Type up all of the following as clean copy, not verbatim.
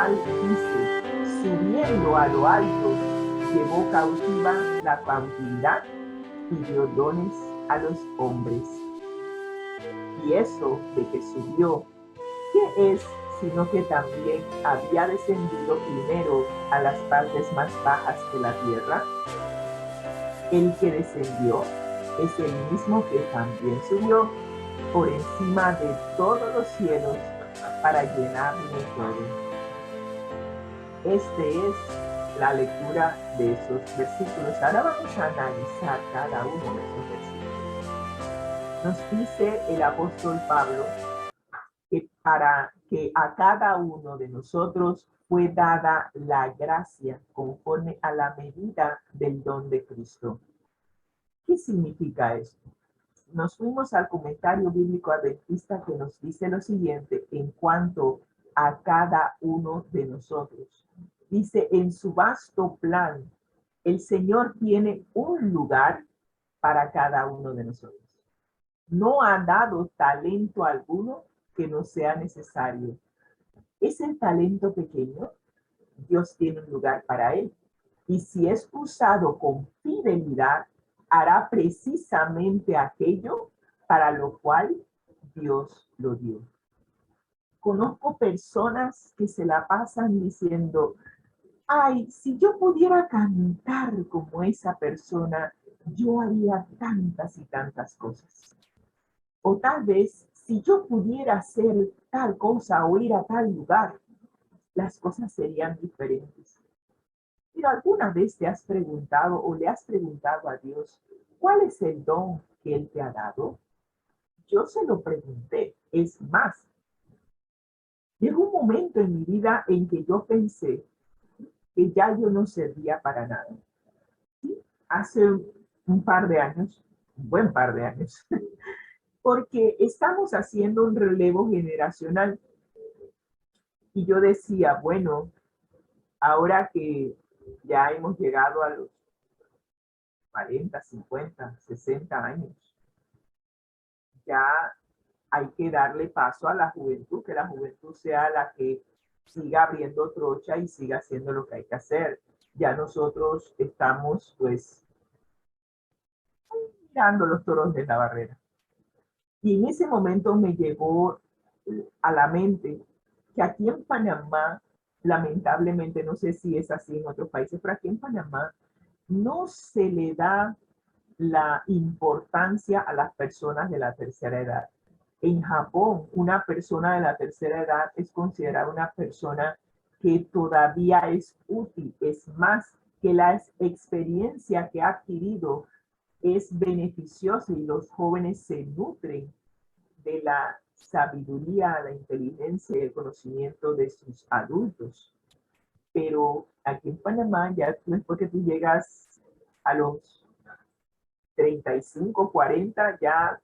cual dice, subiendo a lo alto, llevó cautiva la cautividad y dio dones a los hombres. Y eso de que subió, ¿qué es sino que también había descendido primero a las partes más bajas de la tierra? El que descendió es el mismo que también subió por encima de todos los cielos para llenarlo todo. Este es la lectura de esos versículos. Ahora vamos a analizar cada uno de esos versículos. Nos dice el apóstol Pablo que para que a cada uno de nosotros fue dada la gracia conforme a la medida del don de Cristo. ¿Qué significa esto? Nos fuimos al comentario bíblico adventista que nos dice lo siguiente en cuanto a cada uno de nosotros. Dice, en su vasto plan, el Señor tiene un lugar para cada uno de nosotros. No ha dado talento alguno que no sea necesario. ¿Es el talento pequeño? Dios tiene un lugar para él. Y si es usado con fidelidad, hará precisamente aquello para lo cual Dios lo dio. Conozco personas que se la pasan diciendo, ay, si yo pudiera cantar como esa persona, yo haría tantas y tantas cosas. O tal vez, si yo pudiera hacer tal cosa o ir a tal lugar, las cosas serían diferentes. Pero alguna vez te has preguntado o le has preguntado a Dios, ¿cuál es el don que Él te ha dado? Yo se lo pregunté. Es más, llegó un momento en mi vida en que yo pensé que ya yo no servía para nada. ¿Sí? Hace un par de años, un buen par de años, porque estamos haciendo un relevo generacional. Y yo decía, bueno, ahora que ya hemos llegado a los 40, 50, 60 años, ya hay que darle paso a la juventud, que la juventud sea la que siga abriendo trocha y siga haciendo lo que hay que hacer. Ya nosotros estamos pues mirando los toros de la barrera. Y en ese momento me llegó a la mente que aquí en Panamá, lamentablemente, no sé si es así en otros países, pero aquí en Panamá no se le da la importancia a las personas de la tercera edad. En Japón, una persona de la tercera edad es considerada una persona que todavía es útil, es más, que la experiencia que ha adquirido es beneficiosa y los jóvenes se nutren de la sabiduría, la inteligencia y el conocimiento de sus adultos. Pero aquí en Panamá, ya después que tú llegas a los 35, 40, ya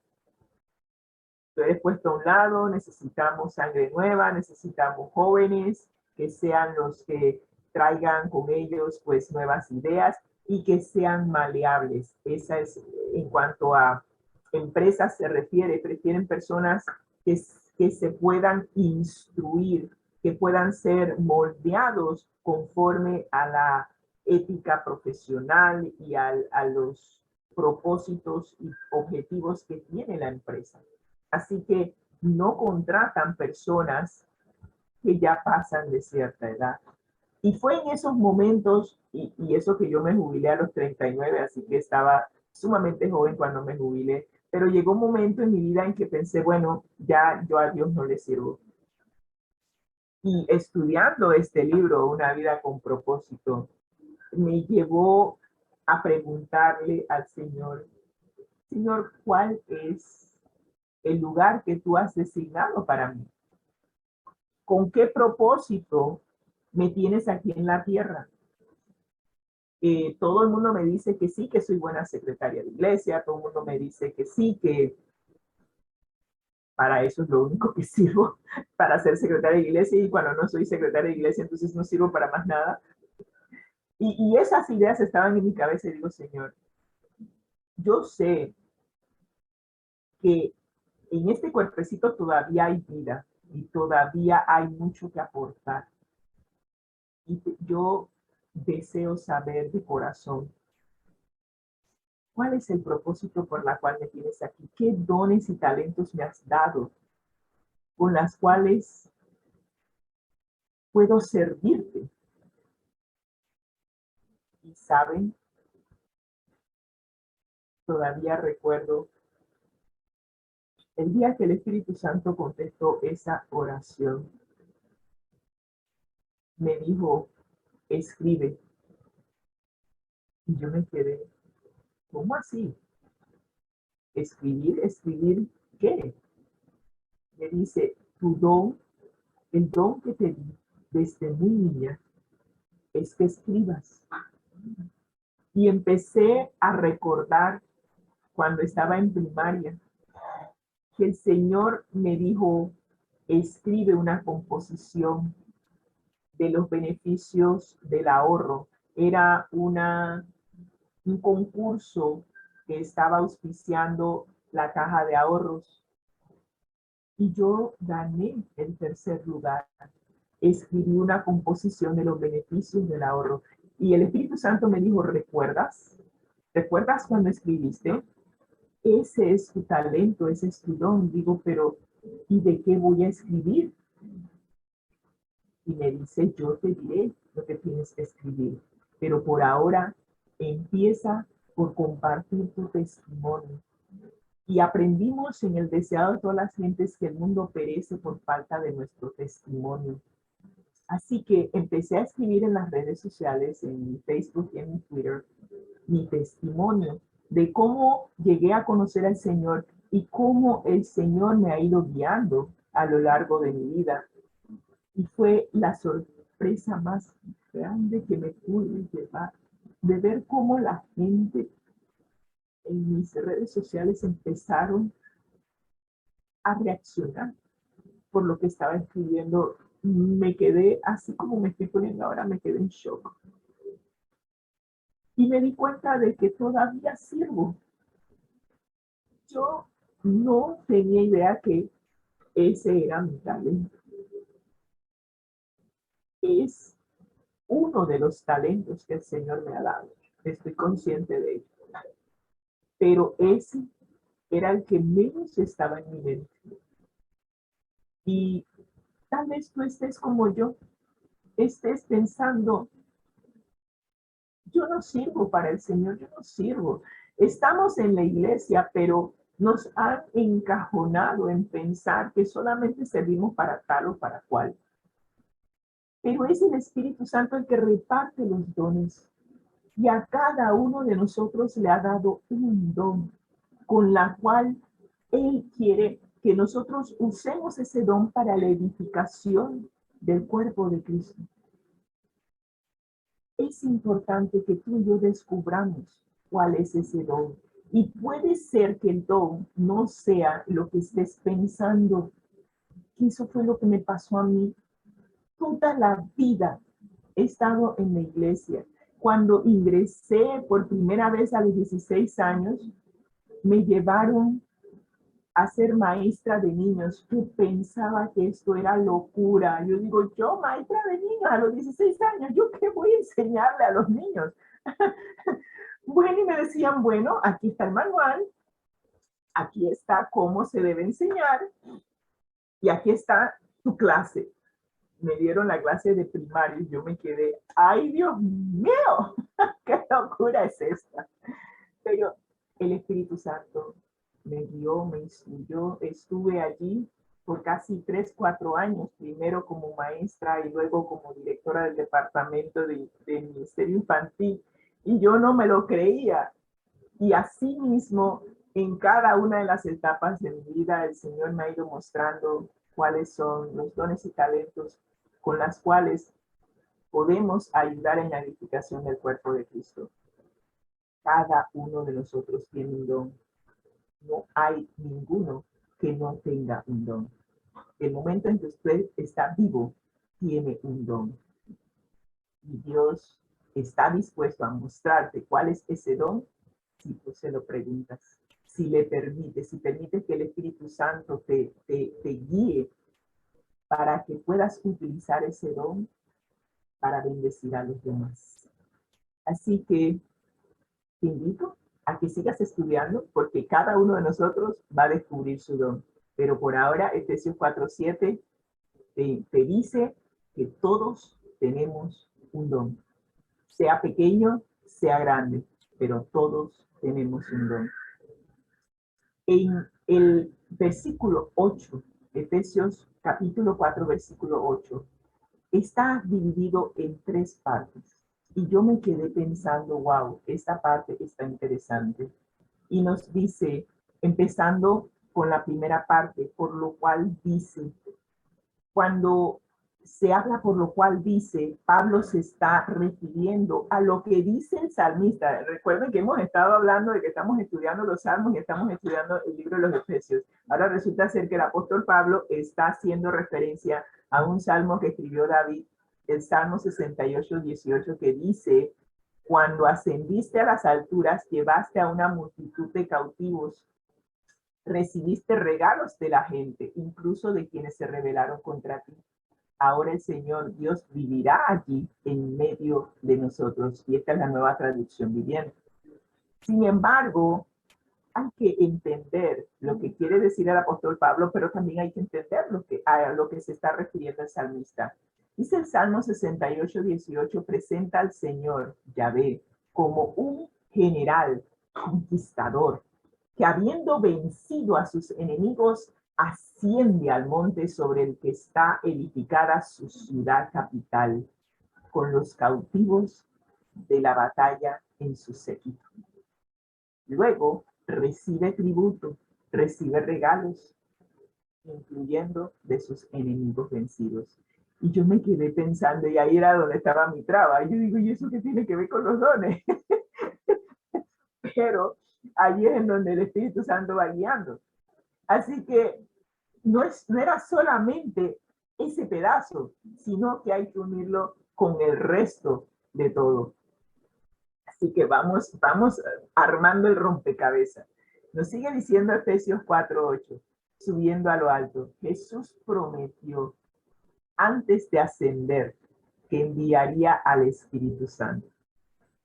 tú eres puesto a un lado, necesitamos sangre nueva, necesitamos jóvenes que sean los que traigan con ellos pues nuevas ideas y que sean maleables. Esa es en cuanto a empresas se refiere, prefieren personas que se puedan instruir, que puedan ser moldeados conforme a la ética profesional y a los propósitos y objetivos que tiene la empresa. Así que no contratan personas que ya pasan de cierta edad. Y fue en esos momentos, y eso que yo me jubilé a los 39, así que estaba sumamente joven cuando me jubilé, pero llegó un momento en mi vida en que pensé, bueno, ya yo a Dios no le sirvo. Y estudiando este libro, Una vida con propósito, me llevó a preguntarle al Señor, Señor, ¿cuál es el lugar que tú has designado para mí? ¿Con qué propósito me tienes aquí en la tierra? Todo el mundo me dice que sí, que soy buena secretaria de iglesia, todo el mundo me dice que sí, que para eso es lo único que sirvo, para ser secretaria de iglesia, y cuando no soy secretaria de iglesia, entonces no sirvo para más nada. Y esas ideas estaban en mi cabeza y digo, Señor, yo sé que en este cuerpecito todavía hay vida y todavía hay mucho que aportar. Yo deseo saber de corazón, ¿cuál es el propósito por la cual me tienes aquí? ¿Qué dones y talentos me has dado con las cuales puedo servirte? Y saben, todavía recuerdo el día que el Espíritu Santo contestó esa oración. Me dijo, escribe. Y yo me quedé, ¿cómo así? ¿Escribir? ¿Escribir qué? Me dice, tu don, el don que te di desde muy niña, es que escribas. Y empecé a recordar cuando estaba en primaria, que el Señor me dijo, escribe una composición de los beneficios del ahorro. Era un concurso que estaba auspiciando la caja de ahorros y yo gané el tercer lugar. Escribí una composición de los beneficios del ahorro y el Espíritu Santo me dijo, ¿recuerdas? ¿Recuerdas cuando escribiste? Ese es tu talento, ese es tu don. Digo, pero ¿y de qué voy a escribir? Y me dice, yo te diré lo que tienes que escribir, pero por ahora empieza por compartir tu testimonio. Y aprendimos en el deseado de todas las gentes que el mundo perece por falta de nuestro testimonio. Así que empecé a escribir en las redes sociales, en mi Facebook y en mi Twitter, mi testimonio de cómo llegué a conocer al Señor y cómo el Señor me ha ido guiando a lo largo de mi vida. Y fue la sorpresa más grande que me pude llevar de ver cómo la gente en mis redes sociales empezaron a reaccionar por lo que estaba escribiendo. Me quedé, así como me estoy poniendo ahora, me quedé en shock. Y me di cuenta de que todavía sirvo. Yo no tenía idea que ese era mi talento. Es uno de los talentos que el Señor me ha dado. Estoy consciente de ello. Pero ese era el que menos estaba en mi mente. Y tal vez tú estés como yo, estés pensando, yo no sirvo para el Señor, yo no sirvo. Estamos en la iglesia, pero nos han encajonado en pensar que solamente servimos para tal o para cual. Pero es el Espíritu Santo el que reparte los dones. Y a cada uno de nosotros le ha dado un don con la cual Él quiere que nosotros usemos ese don para la edificación del cuerpo de Cristo. Es importante que tú y yo descubramos cuál es ese don. Y puede ser que el don no sea lo que estés pensando. Que eso fue lo que me pasó a mí. Toda la vida he estado en la iglesia. Cuando ingresé por primera vez a los 16 años, me llevaron a ser maestra de niños. Yo pensaba que esto era locura. Yo digo, yo maestra de niños a los 16 años, ¿yo qué voy a enseñarle a los niños? Bueno, y me decían, bueno, aquí está el manual, aquí está cómo se debe enseñar y aquí está tu clase. Me dieron la clase de primaria y yo me quedé, ¡ay, Dios mío! ¡Qué locura es esta! Pero el Espíritu Santo me guió, me instruyó. Estuve allí por casi 3, 4 años, primero como maestra y luego como directora del departamento de Ministerio Infantil. Y yo no me lo creía. Y así mismo, en cada una de las etapas de mi vida, el Señor me ha ido mostrando cuáles son los dones y talentos con las cuales podemos ayudar en la edificación del cuerpo de Cristo. Cada uno de nosotros tiene un don. No hay ninguno que no tenga un don. El momento en que usted está vivo, tiene un don. Y Dios está dispuesto a mostrarte cuál es ese don si tú se lo preguntas. Si le permites, si permites que el Espíritu Santo te guíe para que puedas utilizar ese don para bendecir a los demás. Así que te invito a que sigas estudiando porque cada uno de nosotros va a descubrir su don. Pero por ahora, Efesios 4:7 te dice que todos tenemos un don. Sea pequeño, sea grande, pero todos tenemos un don. En el versículo 8, Efesios capítulo 4, versículo 8, está dividido en 3 partes. Y yo me quedé pensando, wow, esta parte está interesante. Y nos dice, empezando con la primera parte, por lo cual dice, cuando se habla por lo cual dice, Pablo se está refiriendo a lo que dice el salmista. Recuerden que hemos estado hablando de que estamos estudiando los salmos y estamos estudiando el libro de los Efesios. Ahora resulta ser que el apóstol Pablo está haciendo referencia a un salmo que escribió David, el Salmo 68:18, que dice, cuando ascendiste a las alturas, llevaste a una multitud de cautivos, recibiste regalos de la gente, incluso de quienes se rebelaron contra ti. Ahora el Señor Dios vivirá allí en medio de nosotros. Y esta es la Nueva Traducción Viviente. Sin embargo, hay que entender lo que quiere decir el apóstol Pablo, pero también hay que entender a lo que se está refiriendo el salmista. Dice el Salmo 68:18, presenta al Señor Yahvé como un general conquistador, que habiendo vencido a sus enemigos, asciende al monte sobre el que está edificada su ciudad capital, con los cautivos de la batalla en su séquito. Luego recibe tributo, recibe regalos, incluyendo de sus enemigos vencidos. Y yo me quedé pensando, y ahí era donde estaba mi traba. Y yo digo, ¿y eso qué tiene que ver con los dones? Pero allí es en donde el Espíritu Santo va guiando. Así que no era solamente ese pedazo, sino que hay que unirlo con el resto de todo. Así que vamos armando el rompecabezas. Nos sigue diciendo Efesios 4:8, subiendo a lo alto. Jesús prometió antes de ascender que enviaría al Espíritu Santo.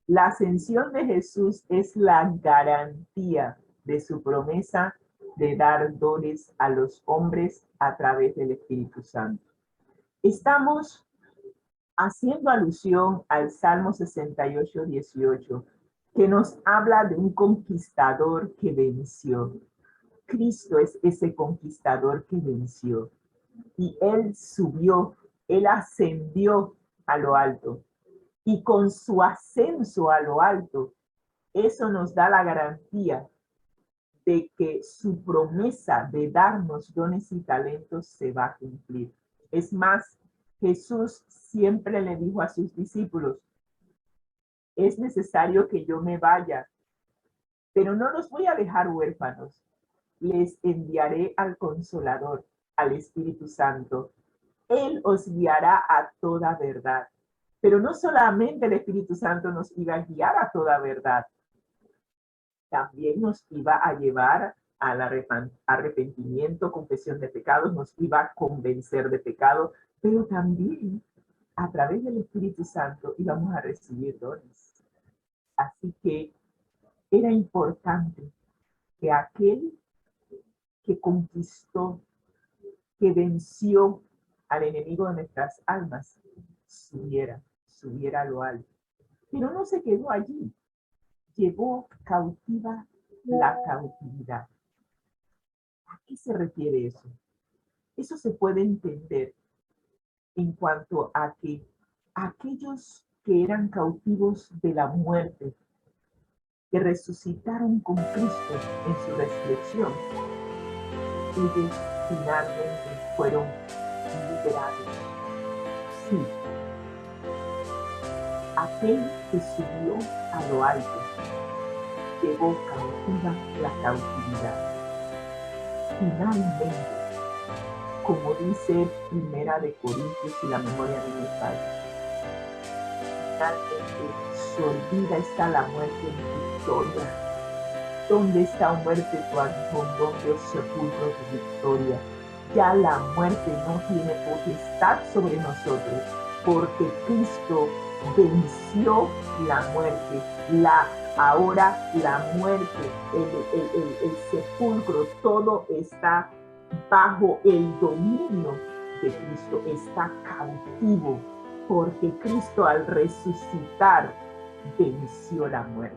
La ascensión de Jesús es la garantía de su promesa de dar dones a los hombres a través del Espíritu Santo. Estamos haciendo alusión al Salmo 68:18, que nos habla de un conquistador que venció. Cristo es ese conquistador que venció. Y Él subió, Él ascendió a lo alto. Y con su ascenso a lo alto, eso nos da la garantía de que su promesa de darnos dones y talentos se va a cumplir. Es más, Jesús siempre le dijo a sus discípulos, es necesario que yo me vaya, pero no los voy a dejar huérfanos. Les enviaré al Consolador, al Espíritu Santo. Él os guiará a toda verdad. Pero no solamente el Espíritu Santo nos iba a guiar a toda verdad, también nos iba a llevar al arrepentimiento, confesión de pecados, nos iba a convencer de pecado, pero también a través del Espíritu Santo íbamos a recibir dones. Así que era importante que aquel que conquistó, que venció al enemigo de nuestras almas, subiera a lo alto. Pero no se quedó allí. Llevó cautiva la cautividad. ¿A qué se refiere eso? Eso se puede entender en cuanto a que aquellos que eran cautivos de la muerte, que resucitaron con Cristo en su resurrección, ellos finalmente fueron liberados. Sí, aquel que subió a lo alto llevó cautiva la cautividad. Finalmente, como dice Primera de Corintios, y la memoria de mi padre, finalmente sorbida está la muerte en victoria. ¿Dónde está, muerte, tu aguijón? ¿Dónde, oh sepulcro, tu victoria? Ya la muerte no tiene potestad sobre nosotros, porque Cristo venció la muerte. Ahora la muerte, el sepulcro, todo está bajo el dominio de Cristo, está cautivo, porque Cristo al resucitar venció la muerte.